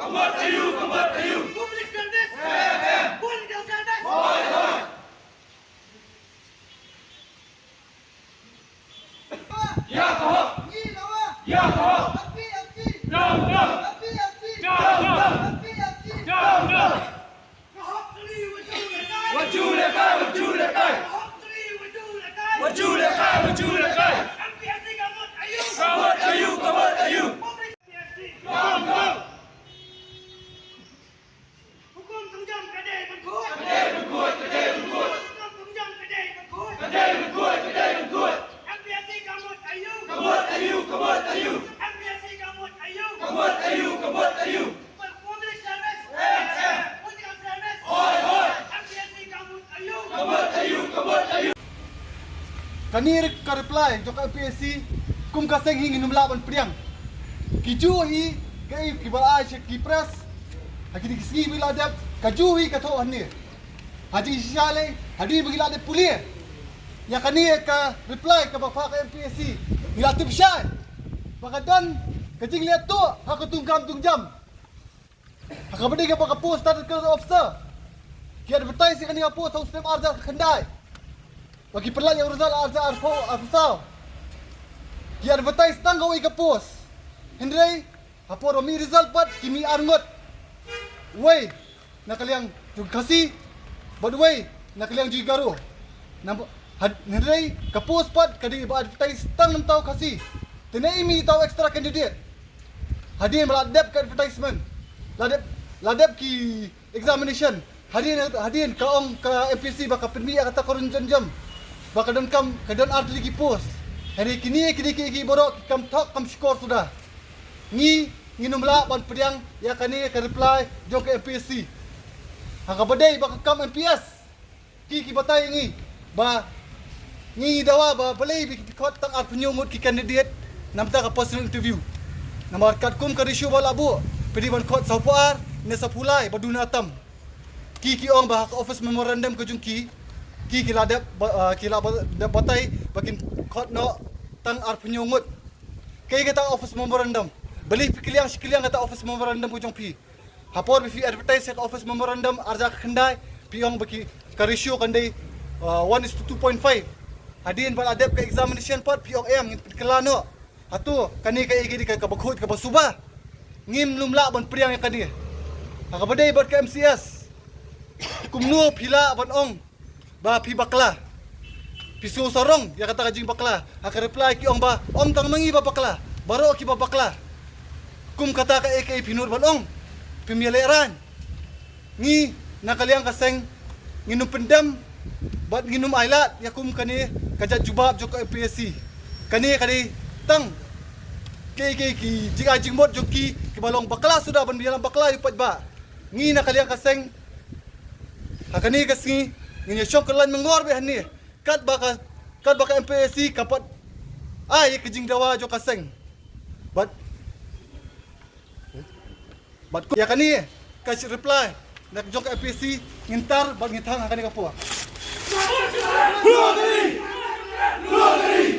Kamot ayu. Public service. Political service. Ya kahok. Ni lawa. Ya kahok. Api. Down. Api. Down. Kahok tuli wajulakai. Wajulakai. Kahok tuli wajulakai. Wajulakai. MPSC Kamot ayu. Kamot ayu. Public MPSC. Down. Hukum tunjang kadai berkuat. Kadai berkuat. Hukum tunjang kadai berkuat. Kadai berkuat. MPSC Kamot ayu. Kamot ayu. MPSC Kamot ayu. Kamot ayu. Public service. Political service. MPSC Kamot ayu. Kamot ayu. Kanir ka reply jok MPSC kum ka seng hing numlaban priang kiju hi kai ki ba ai ki press haki di kisgi bila dap kaju hi ka tho hanni haji shale hadi bigila de pulie ya kanir ka reply ka ba fa ka MPSC ila tip syai bakadan kajing lihat tu hak tungjam hak bade ka ba post start ka officer ki advertise kan ni post house step arja khandai bagi perlan yang Rizal Arza Arfusau ki advertise tanggaw ika post Hendrei apo Romi Rizal pat kimi arngot way nakaliang jug kasi bad way nakaliang jug garu Hendrei ka post pat kadi ba advertise tang nam tau kasi tenai mi tau extra candidate hadin meladep ka advertisement ladep ki examination hadin ka ong ka MPC baka permi kata korun jam baka don kam kadon art lagi post hari kini borok kam thok kam score sudah ni numla ban pediang ya kani ka reply jok MPSC haka badai baka kam MPS ki batai ngi ba ngi dawa ba balai bi kot tang art penyungut ki candidate namta ka personal interview namar kat kum ka issue bala bu pedi ban kot sapuar ne sapulai baduna tam ki ong ba ka office memorandum ko jungki kila batai bakin kot no tang ar penyungut kay kata office memorandum beli pikiliang kata office memorandum pujong pi hapor bi advertise ka office memorandum arja khandai piong baki ka ratio kandai 1:2.5 hadin bal adep ka examination part piong em kelano hatu kani ka igi ka bakhut ka basuba ngim lumla ban priang kani ka badai bat ka MCS kumnu pila ban ong ba pi bakla pisu sorong ya kata kajing bakla aka reply ki ong ba om tang mangi ba bakla baro ki ba bakla kum kata ka ek pinur balong pimileran ni nakaliang kaseng nginum pendam bat nginum ailat ya kum kani kajat jubab joko MPSC kani tang ki jing ajing bot joki ki balong bakla sudah ban bilang bakla yupat ba ni nakaliang kaseng akani kasngi ini syok kelan mengor be hani kat baka MPSC kapat ai kejing dawa jo kaseng but ya kani kasih reply nak jok MPSC ngintar bag ngitang akani kapua Luagari.